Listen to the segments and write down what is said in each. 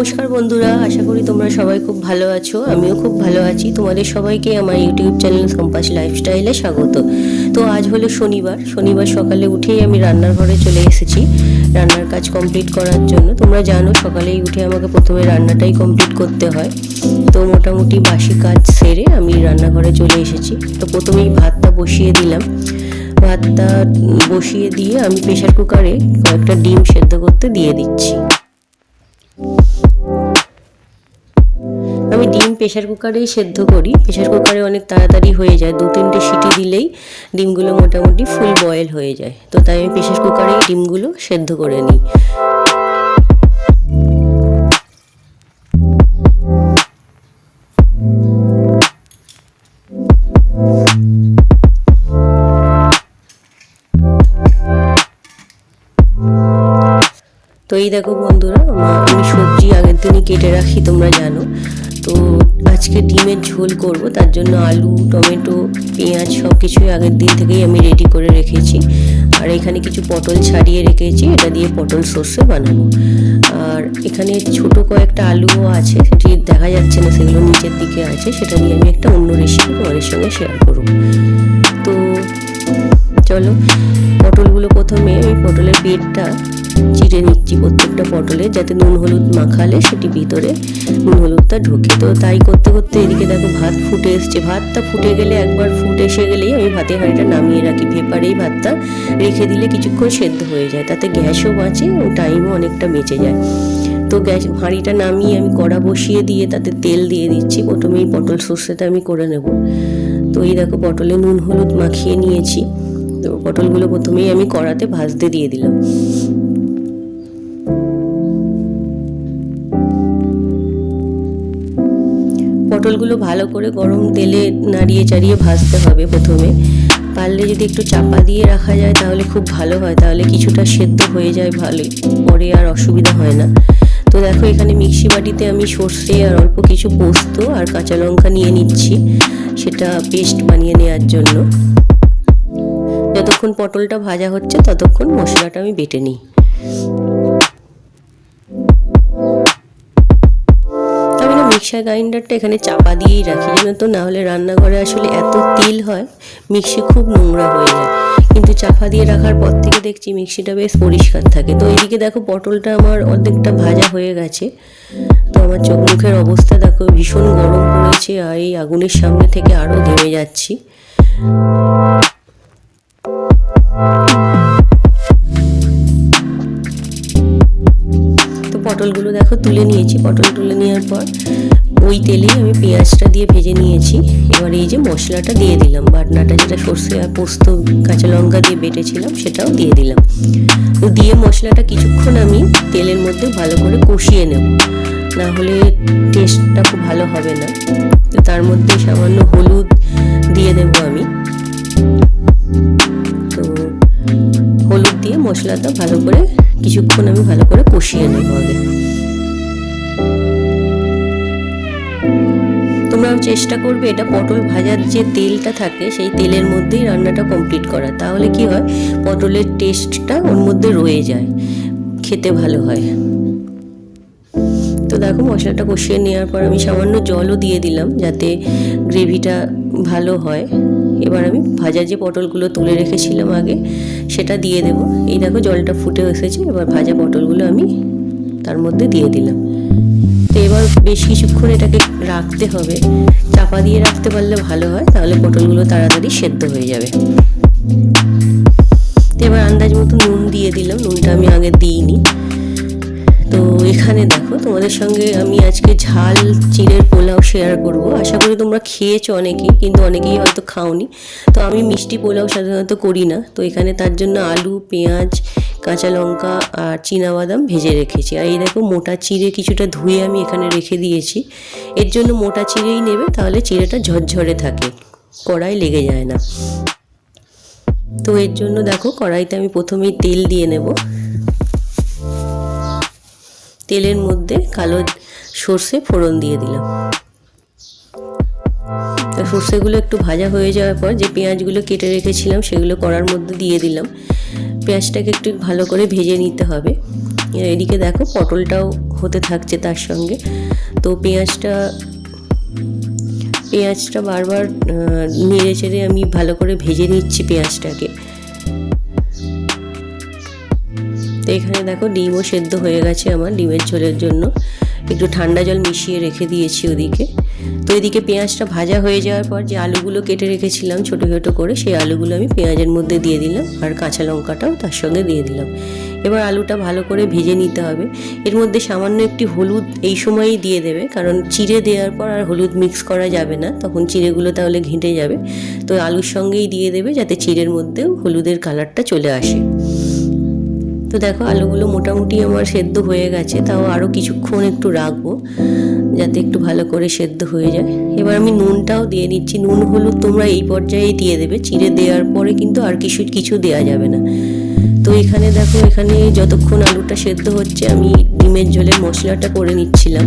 নমস্কার বন্ধুরা, আশা করি তোমরা সবাই খুব ভালো আছো। আমিও খুব ভালো আছি। তোমাদের সবাইকে আমার ইউটিউব চ্যানেল কম্পাস লাইফস্টাইলে স্বাগত। তো আজ হলো শনিবার সকালে উঠেই আমি রান্নার ঘরে চলে এসেছি রান্নার কাজ কমপ্লিট করার জন্য। তোমরা জানো সকালেই উঠে আমাকে প্রথমে রান্নাটাই কমপ্লিট করতে হয়। তো মোটামুটি বাসি কাজ সেরে আমি রান্নাঘরে চলে এসেছি। তো প্রথমেই ভাতটা বসিয়ে দিলাম। ভাতটা বসিয়ে দিয়ে আমি প্রেসার কুকারে কয়েকটা ডিম সেদ্ধ করতে দিয়ে দিচ্ছি। আমি ডিম প্রেসার কুকারেই সেদ্ধ করি। প্রেসার কুকারে অনেক তাড়াতাড়ি হয়ে যায়, 2-3টে সিটি দিলেই ডিমগুলো মোটামুটি ফুল বয়েল হয়ে যায়। তো তাই আমি প্রেসার কুকারেই ডিমগুলো সেদ্ধ করে নিই। তো এই দেখো বন্ধুরা, আমি সবজি আগের দিনই কেটে রাখি, তোমরা জানো। তো আজকে ডিমের ঝোল করব, তার জন্য আলু, টমেটো, পেঁয়াজ সব কিছুই আগের দিন থেকেই আমি রেডি করে রেখেছি। আর এখানে কিছু পটল ছাড়িয়ে রেখেছি, এটা দিয়ে পটল সর্ষে বানাবো। আর এখানে ছোট কয়েকটা আলুও আছে, সেটি দেখা যাচ্ছে না, সেগুলো নিচের দিকে আছে। সেটা নিয়ে আমি একটা অন্য রেসিপি তোমাদের সঙ্গে শেয়ার করব। তো চলো, পটলগুলো প্রথমে ওই পটলের পেটটা চিড়ে নিচ্ছি প্রত্যেকটা পটলে, যাতে নুন হলুদ মাখালে সেটি ভিতরে নুন হলুদটা ঢোকে। তো তাই করতে করতে এদিকে দেখো ভাত ফুটে এসছে। ভাতটা ফুটে গেলে, একবার ফুটে এসে গেলেই আমি ভাতের হাঁড়িটা নামিয়ে রাখি। ভেপারেই ভাতটা রেখে দিলে কিছুক্ষণ সেদ্ধ হয়ে যায়, তাতে গ্যাসও বাঁচে ও টাইমও অনেকটা বেঁচে যায়। তো হাঁড়িটা নামিয়ে আমি কড়া বসিয়ে দিয়ে তাতে তেল দিয়ে দিচ্ছি। প্রথমেই পটল সর্ষেটা আমি করে নেব। তো এই দেখো পটলে নুন হলুদ মাখিয়ে নিয়েছি। তো পটলগুলো প্রথমেই আমি কড়াতে ভাজতে দিয়ে দিলাম। পটলগুলো ভালো করে গরম তেলে নাড়িয়ে চাড়িয়ে ভাজতে হবে প্রথমে। পারলে যদি একটু চাপা দিয়ে রাখা যায় তাহলে খুব ভালো হয়, তাহলে কিছুটা সেদ্ধ হয়ে যায় ভালোই, পরে আর অসুবিধা হয় না। তো দেখো এখানে মিক্সি বাটিতে আমি সর্ষে আর অল্প কিছু পোস্ত আর কাঁচা লঙ্কা নিয়ে নিচ্ছি, সেটা পেস্ট বানিয়ে নেওয়ার জন্য। যতক্ষণ পটলটা ভাজা হচ্ছে ততক্ষণ মশলাটা আমি বেটে নিই। মিক্সার গ্রাইন্ডারটা এখানে চাপা দিয়েই রাখি, জানো তো, না হলে রান্নাঘরে আসলে এত তেল হয়, মিক্সি খুব নোংরা হয়ে যায়। কিন্তু চাপা দিয়ে রাখার পর থেকে দেখছি মিক্সিটা বেশ পরিষ্কার থাকে। তো এদিকে দেখো পটলটা আমার অর্ধেকটা ভাজা হয়ে গেছে। তো আমার চোখ মুখের অবস্থা দেখো, ভীষণ গরম পড়েছে, আর এই আগুনের সামনে থেকে আরও ঘেমে যাচ্ছি। পটলগুলো দেখো তুলে নিয়েছি। পটল তুলে নেওয়ার পর ওই তেলেই আমি পেঁয়াজটা দিয়ে ভেজে নিয়েছি। এবার এই যে মশলাটা দিয়ে দিলাম, বাটনাটা যেটা সর্ষে আর পোস্ত কাঁচা লঙ্কা দিয়ে বেটেছিলাম সেটাও দিয়ে দিলাম। তো দিয়ে মশলাটা কিছুক্ষণ আমি তেলের মধ্যে ভালো করে কষিয়ে নেব, না হলে টেস্টটা খুব ভালো হবে না। তো তার মধ্যে সামান্য হলুদ দিয়ে দেব আমি। তো হলুদ দিয়ে মশলাটা ভালো করে কিছুক্ষণ আমি ভালো করে কষিয়ে নেব আগে। তোমরাও চেষ্টা করবে এটা পটল ভাজার যে তেলটা থাকে সেই তেলের মধ্যেই রান্নাটা কমপ্লিট করা, তাহলে কি হয়, পটলের টেস্টটা ওর মধ্যে রয়ে যায়, খেতে ভালো হয়। তো দেখো মশলাটা কষিয়ে নেওয়ার পর আমি সামান্য জলও দিয়ে দিলাম যাতে গ্রেভিটা ভালো হয়। এবার আমি ভাজা যে পটলগুলো তুলে রেখেছিলাম আগে সেটা দিয়ে দেব। এই দেখো জলটা ফুটে এসেছে, এবার ভাজা পটলগুলো আমি তার মধ্যে দিয়ে দিলাম। তো এবার বেশ কিছুক্ষণ এটাকে রাখতে হবে, চাপা দিয়ে রাখতে পারলে ভালো হয়, তাহলে পটলগুলো তাড়াতাড়ি সেদ্ধ হয়ে যাবে। তো এবার আন্দাজ মতো নুন দিয়ে দিলাম, নুনটা আমি আগে দিইনি। তো এখানে দেখো তোমাদের সঙ্গে আমি আজকে ঝাল চিড়ের পোলাও শেয়ার করব। আশা করি তোমরা খেয়েছো অনেকেই, কিন্তু অনেকেই হয়তো খাওনি। তো আমি মিষ্টি পোলাও সাধারণত করি না। তো এখানে তার জন্য আলু, পেঁয়াজ, কাঁচা লঙ্কা আর চীনাবাদাম ভেজে রেখেছি। আর এই দেখো মোটা চিড়ে কিছুটা ধুয়ে আমি এখানে রেখে দিয়েছি। এর জন্য মোটা চিড়েই নেবে, তাহলে চিড়েটা ঝরঝরে থাকে, কড়াই লেগে যায় না। তো এর জন্য দেখো কড়াইতে আমি প্রথমেই তেল দিয়ে নেব। তেলের মধ্যে কালো সর্ষে ফোড়ন দিয়ে দিলাম। সর্ষেগুলো একটু ভাজা হয়ে যাওয়ার পর যে পেঁয়াজগুলো কেটে রেখেছিলাম সেগুলো কড়ার মধ্যে দিয়ে দিলাম। পেঁয়াজটাকে একটু ভালো করে ভেজে নিতে হবে। এদিকে দেখো পটলটাও হতে থাকছে তার সঙ্গে। তো পেঁয়াজটা বারবার নেড়ে চেড়ে আমি ভালো করে ভেজে নিচ্ছি পেঁয়াজটাকে। তো এখানে দেখো ডিমও সেদ্ধ হয়ে গেছে আমার ডিমের ঝোলের জন্য। একটু ঠান্ডা জল মিশিয়ে রেখে দিয়েছি ওদিকে। তো এদিকে পেঁয়াজটা ভাজা হয়ে যাওয়ার পর যে আলুগুলো কেটে রেখেছিলাম ছোটো ছোটো করে, সেই আলুগুলো আমি পেঁয়াজের মধ্যে দিয়ে দিলাম, আর কাঁচা লঙ্কাটাও তার সঙ্গে দিয়ে দিলাম। এবার আলুটা ভালো করে ভেজে নিতে হবে। এর মধ্যে সামান্য একটি হলুদ এই সময়ই দিয়ে দেবে, কারণ চিড়ে দেওয়ার পর আর হলুদ মিক্স করা যাবে না, তখন চিড়েগুলো তাহলে ঘেঁটে যাবে। তো আলুর সঙ্গেই দিয়ে দেবে যাতে চিড়ের মধ্যেও হলুদের কালারটা চলে আসে। তো দেখো আলুগুলো মোটামুটি আমার সেদ্ধ হয়ে গেছে, তাও আরও কিছুক্ষণ একটু রাখবো যাতে একটু ভালো করে সেদ্ধ হয়ে যায়। এবার আমি নুনটাও দিয়ে নিচ্ছি। নুন হলুদ তোমরা এই পর্যায়ে দিয়ে দেবে, চিড়ে দেওয়ার পরে কিন্তু আর কিছু দেওয়া যাবে না। তো এখানে দেখো, এখানে যতক্ষণ আলুটা সেদ্ধ হচ্ছে আমি ডিমের ঝোলের মশলাটা করে নিচ্ছিলাম।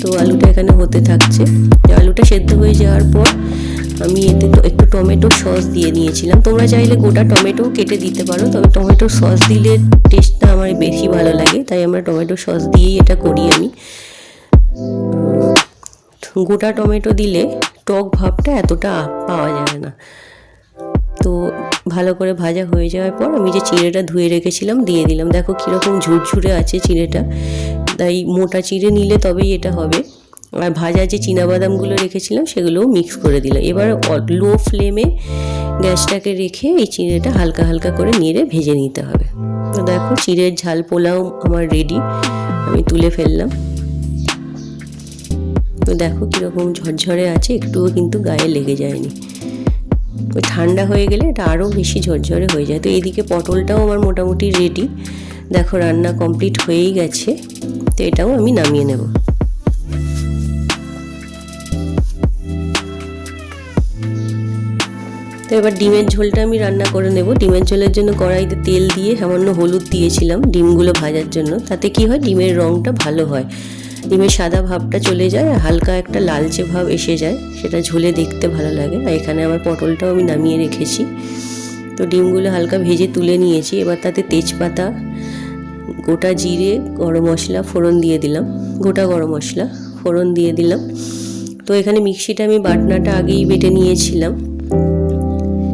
তো আলুটা এখানে হতে থাকছে। আলুটা সেদ্ধ হয়ে যাওয়ার পর আমি এতে একটু টমেটো সস দিয়ে নিয়েছিলাম। তোমরা চাইলে গোটা টমেটো কেটে দিতে পারো, তবে টমেটো সস দিলে টেস্টটা আমার বেশি ভালো লাগে, তাই আমরা টমেটো সস দিয়েই এটা করি আমি। গোটা টমেটো দিলে টক ভাবটা এতটা পাওয়া যাবে না। তো ভালো করে ভাজা হয়ে যাওয়ার পর আমি যে চিড়েটা ধুয়ে রেখেছিলাম দিয়ে দিলাম। দেখো কীরকম ঝুরঝুরে আছে চিড়েটা, তাই মোটা চিড়ে নিলে তবেই এটা হবে। আর ভাজা যে চীনাবাদামগুলো রেখেছিলাম সেগুলোও মিক্স করে দিলাম। এবার লো ফ্লেমে গ্যাসটাকে রেখে এই চিড়েটা হালকা হালকা করে নেড়ে ভেজে নিতে হবে। তো দেখো চিড়ের ঝাল পোলাও আমার রেডি, আমি তুলে ফেললাম। তো দেখো কীরকম ঝরঝরে আছে, একটুও কিন্তু গায়ে লেগে যায়নি। ওই ঠান্ডা হয়ে গেলে এটা আরও বেশি ঝরঝরে হয়ে যায়। তো এইদিকে পটলটাও আমার মোটামুটি রেডি, দেখো রান্না কমপ্লিট হয়েই গেছে। তো এটাও আমি নামিয়ে নেব। তো এবার ডিমের ঝোলটা আমি রান্না করে নেব। ডিমের ঝোলের জন্য কড়াইতে তেল দিয়ে সামান্য হলুদ দিয়েছিলাম ডিমগুলো ভাজার জন্য। তাতে কি হয়, ডিমের রঙটা ভালো হয়, ডিমের সাদা ভাবটা চলে যায়, আর হালকা একটা লালচে ভাব এসে যায়, সেটা ঝোলে দেখতে ভালো লাগে। আর এখানে আমার পটলটাও আমি নামিয়ে রেখেছি। তো ডিমগুলো হালকা ভেজে তুলে নিয়েছি। এবার তাতে তেজপাতা, গোটা জিরে, গরম মশলা ফোড়ন দিয়ে দিলাম, গোটা গরম মশলা ফোড়ন দিয়ে দিলাম। তো এখানে মিক্সিটা আমি বাটনাটা আগেই বেটে নিয়েছিলাম।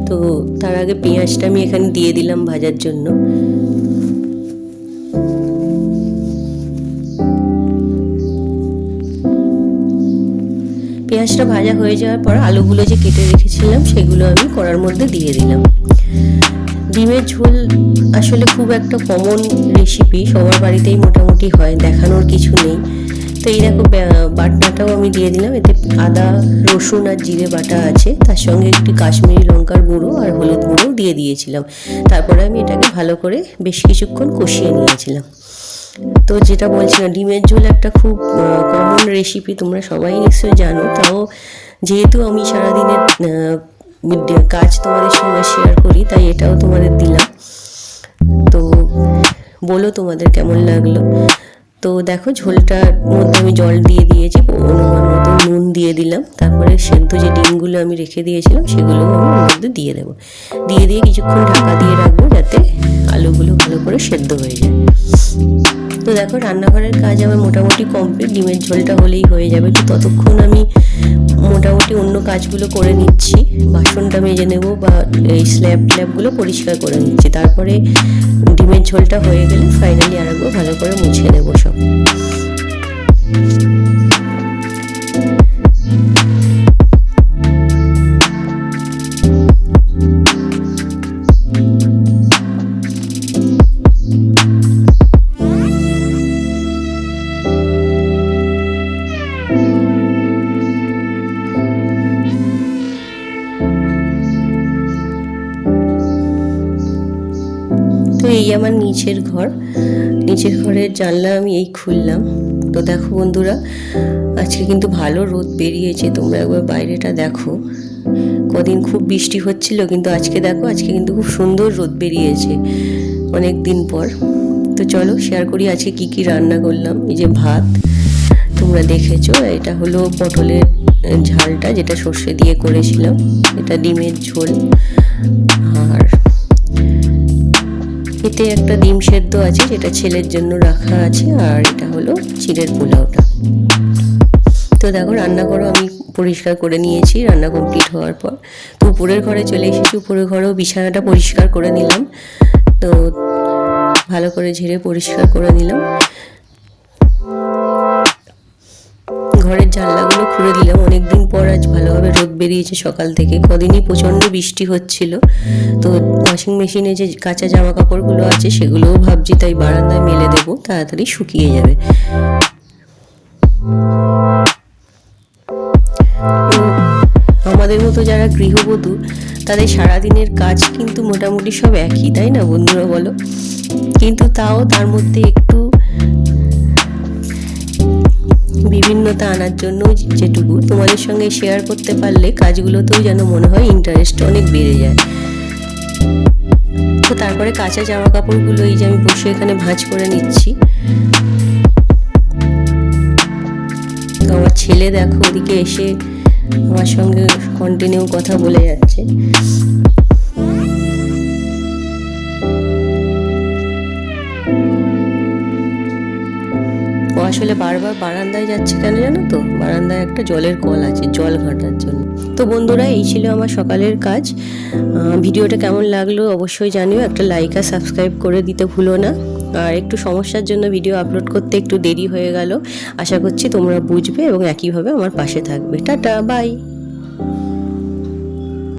তো তার আগে পেঁয়াজটা আমি এখানে দিয়ে দিলাম ভাজার জন্য। পেঁয়াজটা ভাজা হয়ে যাওয়ার পর আলুগুলো যে কেটে রেখেছিলাম সেগুলো আমি কড়ার মধ্যে দিয়ে দিলাম। ডিমের ঝোল আসলে খুব একটা কমন রেসিপি, সবার বাড়িতেই মোটামুটি হয়, দেখানোর কিছু নেই। তো এই দেখো বাটনাটাও আমি দিয়ে দিলাম। এতে আদা, রসুন আর জিরে বাটা আছে, তার সঙ্গে একটি কাশ্মীরি লঙ্কার গুঁড়ো আর হলুদ গুঁড়োও দিয়ে দিয়েছিলাম। তারপরে আমি এটাকে ভালো করে বেশ কিছুক্ষণ কষিয়ে নিয়েছিলাম। তো যেটা বলছিলাম, ডিমের ঝোল একটা খুব কমন রেসিপি, তোমরা সবাই নিশ্চয়ই জানো। তাও যেহেতু আমি সারাদিনের কাজ তোমাদের সঙ্গে শেয়ার করি, তাই এটাও তোমাদের দিলাম। তো বলো তোমাদের কেমন লাগলো। তো দেখো ঝোলটার মধ্যে আমি জল দিয়ে দিয়েছি, অনুমান মতো নুন দিয়ে দিলাম। তারপরে সেদ্ধ যে ডিমগুলো আমি রেখে দিয়েছিলাম সেগুলোও আমি ওর মধ্যে দিয়ে দেবো। দিয়ে কিছুক্ষণ ঢাকা দিয়ে রাখবো যাতে আলুগুলো ভালো করে সেদ্ধ হয়ে যায়। তো দেখো রান্নাঘরের কাজ আমার মোটামুটি কমপ্লিট, ডিমের ঝোলটা হলেই হয়ে যাবে। তো ততক্ষণ আমি মোটামুটি অন্য কাজগুলো করে নিচ্ছি, বাসনটা মেজে নেব বা এই স্ল্যাবগুলো পরিষ্কার করে নিচ্ছি। তারপরে ডিমের ঝোলটা হয়ে গেলে ফাইনালি আরেকবার ভালো করে মুছে নেব সব। তো এই আমার নিচের ঘরের জানলা আমি এই খুললাম। তো দেখো বন্ধুরা, আজকে কিন্তু ভালো রোদ বেরিয়েছে, তোমরা একবার বাইরেটা দেখো। কদিন খুব বৃষ্টি হচ্ছিল, কিন্তু আজকে দেখো, আজকে কিন্তু খুব সুন্দর রোদ বেরিয়েছে অনেক দিন পর। তো চলো শেয়ার করি আজকে কি কি রান্না করলাম। এই যে ভাত তোমরা দেখেছো, এটা হলো পটলের ঝালটা যেটা সর্ষে দিয়ে করেছিলাম, এটা ডিমের ঝোল, আর এতে একটা ডিম সেদ্ধ আছে যেটা ছেলের জন্য রাখা আছে, আর এটা হলো চিড়ের পোলাওটা। তো দেখো রান্নাঘরও আমি পরিষ্কার করে নিয়েছি রান্না কমপ্লিট হওয়ার পর। তো উপরের ঘরে চলে এসেছি, উপরের ঘরেও বিছানাটা পরিষ্কার করে নিলাম। তো ভালো করে ঝেড়ে পরিষ্কার করে নিলাম। ঘরের জানলাগুলো খুলে দিলাম, অনেকদিন পর আজ ভালোভাবে রোদ বেরিয়েছে সকাল থেকে। কদিনই প্রচণ্ড বৃষ্টি হচ্ছিল। তো ওয়াশিং মেশিনে যে কাঁচা জামা কাপড়গুলো আছে সেগুলোও ভাবছি তাই বারান্দায় মেলে দেবো, তাড়াতাড়ি শুকিয়ে যাবে। আমাদের মতো যারা গৃহবধূ তাদের সারাদিনের কাজ কিন্তু মোটামুটি সব একই, তাই না বন্ধুরা বলো? কিন্তু তাও তার মধ্যে একটু বিভিন্নতা আনার জন্য যেটুকু তোমাদের সঙ্গে শেয়ার করতে পারলে কাজগুলোতেও যেন মনে হয় ইন্টারেস্ট অনেক বেড়ে যায়। তো তারপরে কাঁচা জামা কাপড়গুলো এই যে আমি বসে এখানে ভাঁজ করে নিচ্ছি। তো আমার ছেলে দেখো ওদিকে এসে আমার সঙ্গে কন্টিনিউ কথা বলে যাচ্ছে। ও আসলে বারবার বারান্দায় যাচ্ছে কেন জানো তো? বারান্দায় একটা জলের কল আছে, জল ঘাটার জন্য। তো বন্ধুরা এই ছিল আমার সকালের কাজ। ভিডিওটা কেমন লাগলো অবশ্যই জানিও, একটা লাইক আর সাবস্ক্রাইব করে দিতে ভুলো না। আর একটু সমস্যার জন্য ভিডিও আপলোড করতে একটু দেরি হয়ে গেল, আশা করছি তোমরা বুঝবে এবং একইভাবে আমার পাশে থাকবে। Tata, by.